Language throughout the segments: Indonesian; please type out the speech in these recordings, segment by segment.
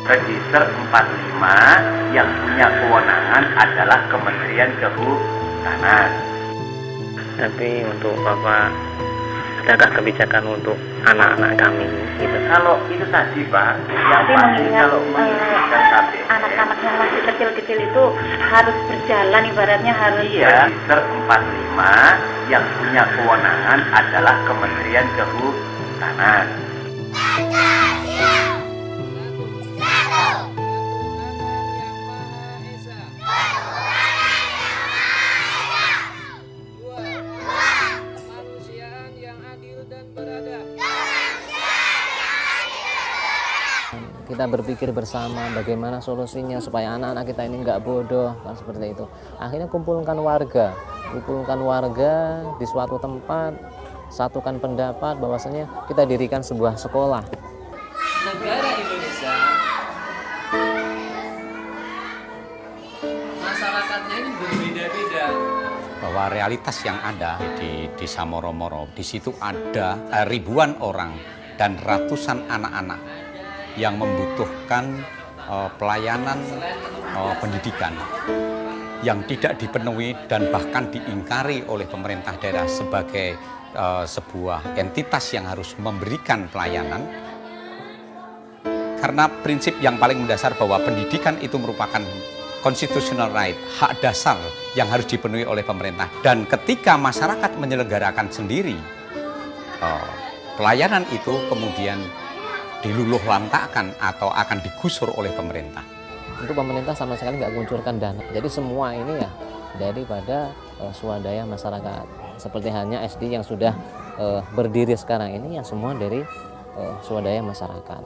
Register 45 yang punya kewenangan adalah Kementerian Kehutanan. Tapi untuk Bapak, adakah kebijakan untuk anak-anak kami gitu? Kalau itu tadi Pak, yang Tapi pasti mengingat kalau menginginkan KPU, anak-anak yang masih kecil-kecil itu harus berjalan, ibaratnya harus. iya, Register 45 yang punya kewenangan adalah Kementerian Kehutanan. Kita berpikir bersama bagaimana solusinya supaya anak-anak kita ini nggak bodoh, kan seperti itu. Akhirnya kumpulkan warga di suatu tempat, satukan pendapat bahwasanya kita dirikan sebuah sekolah. Negara Indonesia, masyarakatnya ini berbeda-beda. Bahwa realitas yang ada di Desa Moro-Moro, di situ ada ribuan orang dan ratusan anak-anak yang membutuhkan pelayanan pendidikan yang tidak dipenuhi dan bahkan diingkari oleh pemerintah daerah sebagai sebuah entitas yang harus memberikan pelayanan. Karena prinsip yang paling mendasar bahwa pendidikan itu merupakan constitutional right, hak dasar yang harus dipenuhi oleh pemerintah. Dan ketika masyarakat menyelenggarakan sendiri pelayanan itu kemudian diluluh lantakkan atau akan digusur oleh pemerintah. Untuk pemerintah sama sekali nggak menguncurkan dana. Jadi semua ini ya daripada swadaya masyarakat. Seperti halnya SD yang sudah berdiri sekarang ini ya semua dari swadaya masyarakat.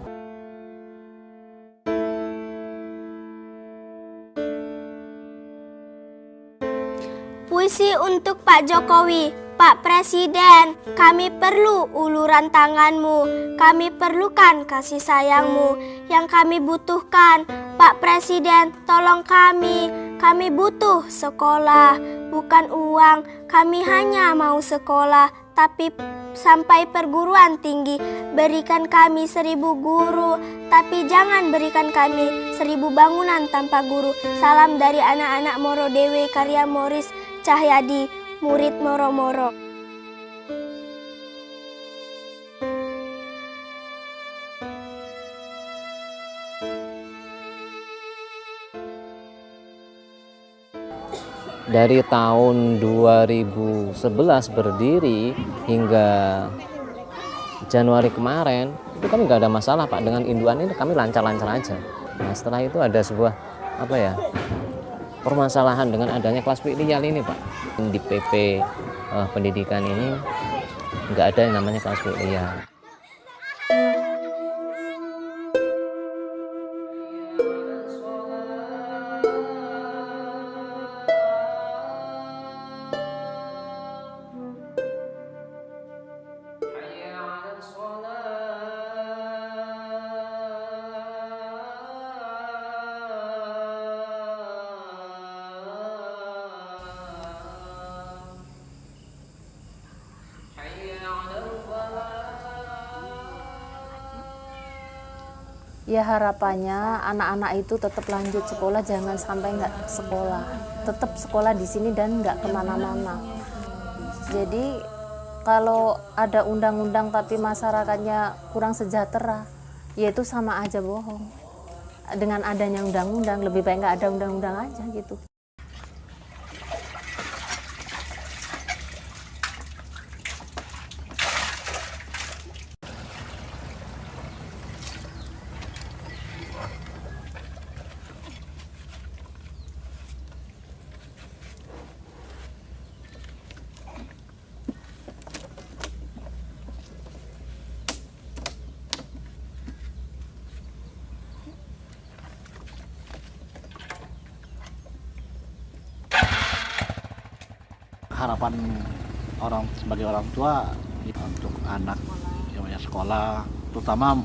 Puisi untuk Pak Jokowi. Pak Presiden, kami perlu uluran tanganmu, kami perlukan kasih sayangmu, yang kami butuhkan. Pak Presiden, tolong kami butuh sekolah, bukan uang, kami hanya mau sekolah, tapi sampai perguruan tinggi. Berikan kami 1000 guru, tapi jangan berikan kami 1000 bangunan tanpa guru. Salam dari anak-anak Moro Dewe, karya Moris Cahyadi, murid Moro-Moro. Dari tahun 2011 berdiri hingga Januari kemarin itu kami nggak ada masalah Pak, dengan induan ini kami lancar-lancar aja. Nah setelah itu ada sebuah permasalahan dengan adanya kelas filial ini Pak. Di PP pendidikan ini nggak ada yang namanya kelas filial. Ya harapannya anak-anak itu tetap lanjut sekolah, jangan sampai nggak sekolah, tetap sekolah di sini dan nggak kemana-mana. Jadi kalau ada undang-undang tapi masyarakatnya kurang sejahtera, ya itu sama aja bohong. Dengan adanya undang-undang lebih baik nggak ada undang-undang aja gitu. Harapan sebagai orang tua untuk anak yang punya sekolah, terutama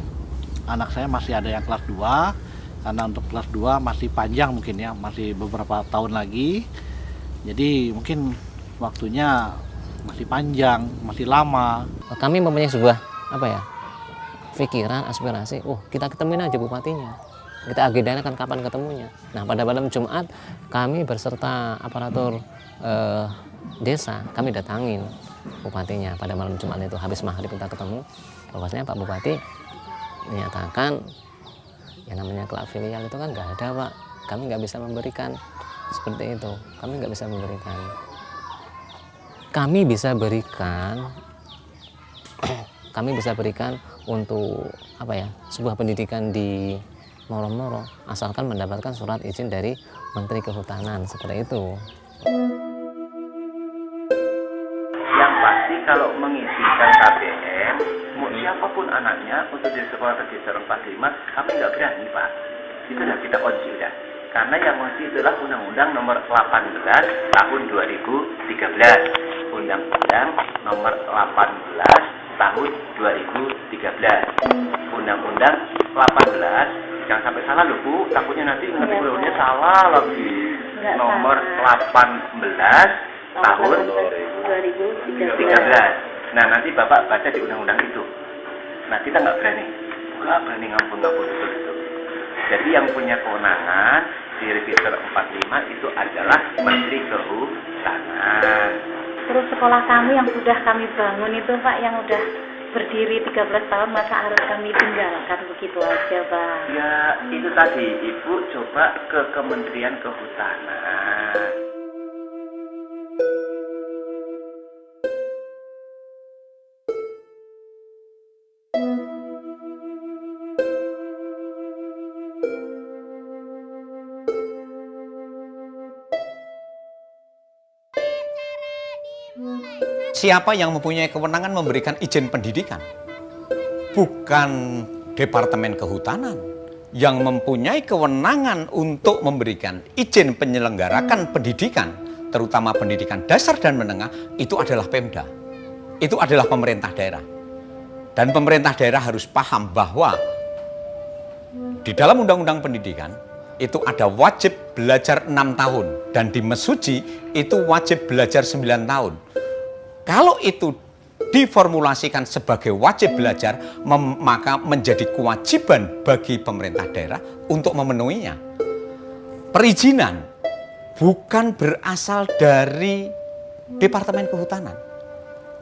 anak saya masih ada yang kelas 2, karena untuk kelas 2 masih panjang mungkin ya, masih beberapa tahun lagi, jadi mungkin waktunya masih panjang, masih lama. Kami mempunyai sebuah pikiran, aspirasi, kita ketemuin aja bupatinya. kita agendakan kapan ketemunya. Nah, pada malam Jumat kami berserta aparatur desa, kami datangin bupatinya pada malam Jumat itu. Habis maghrib kita ketemu, bahwasanya Pak Bupati menyatakan yang namanya kelak filial itu kan nggak ada, Pak. Kami nggak bisa memberikan seperti itu. Kami nggak bisa memberikan. Kami bisa berikan untuk apa ya, sebuah pendidikan di Moro-Moro asalkan mendapatkan surat izin dari Menteri Kehutanan, seperti itu. Yang pasti kalau mengisikan KBM, mau siapapun anaknya untuk di sekolah register 45, kami nggak berani, Pak. Itu sudah kita kunci dah. Karena yang mesti itulah Undang-Undang Nomor 18 Tahun 2013, Undang-Undang Nomor 18 Tahun 2013, Undang-Undang 18. Jangan sampai salah loh, Bu. Takutnya nanti ngerti undangnya salah lagi. Nomor 18 Tahun 2013. Nah, nanti Bapak baca di undang-undang itu. Nah, kita nggak berani ngampun itu. Jadi yang punya kewenangan di register 45 itu adalah Menteri Kehutanan. Terus sekolah kami yang sudah kami bangun itu, Pak, yang udah berdiri 13 tahun, masa harus kami tinggalkan begitu aja, Pak? Ya, itu tadi Ibu coba ke Kementerian Kehutanan. Siapa yang mempunyai kewenangan memberikan izin pendidikan? Bukan Departemen Kehutanan. Yang mempunyai kewenangan untuk memberikan izin penyelenggarakan pendidikan, terutama pendidikan dasar dan menengah, itu adalah Pemda. Itu adalah pemerintah daerah. Dan pemerintah daerah harus paham bahwa di dalam Undang-Undang Pendidikan itu ada wajib belajar 6 tahun. Dan di Mesuji itu wajib belajar 9 tahun. Kalau itu diformulasikan sebagai wajib belajar, maka menjadi kewajiban bagi pemerintah daerah untuk memenuhinya. Perizinan bukan berasal dari Departemen Kehutanan.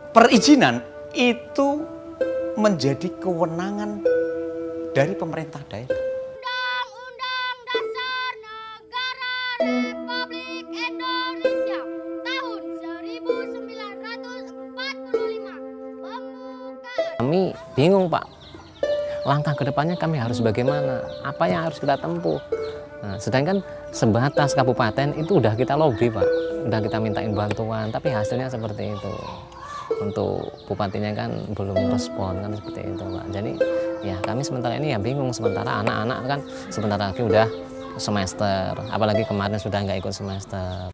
Perizinan itu menjadi kewenangan dari pemerintah daerah. Undang-Undang Dasar Negara Republik Indonesia tahun 1945. Kami bingung, Pak. Langkah ke depannya kami harus bagaimana? Apa yang harus kita tempuh? Nah, sedangkan sebatas kabupaten itu udah kita lobby, Pak. Udah kita mintain bantuan, tapi hasilnya seperti itu. Untuk bupatinya kan belum respon, kan seperti itu, Pak. Jadi ya kami sementara ini ya bingung. Sementara anak-anak kan sebentar lagi udah semester, apalagi kemarin sudah nggak ikut semester.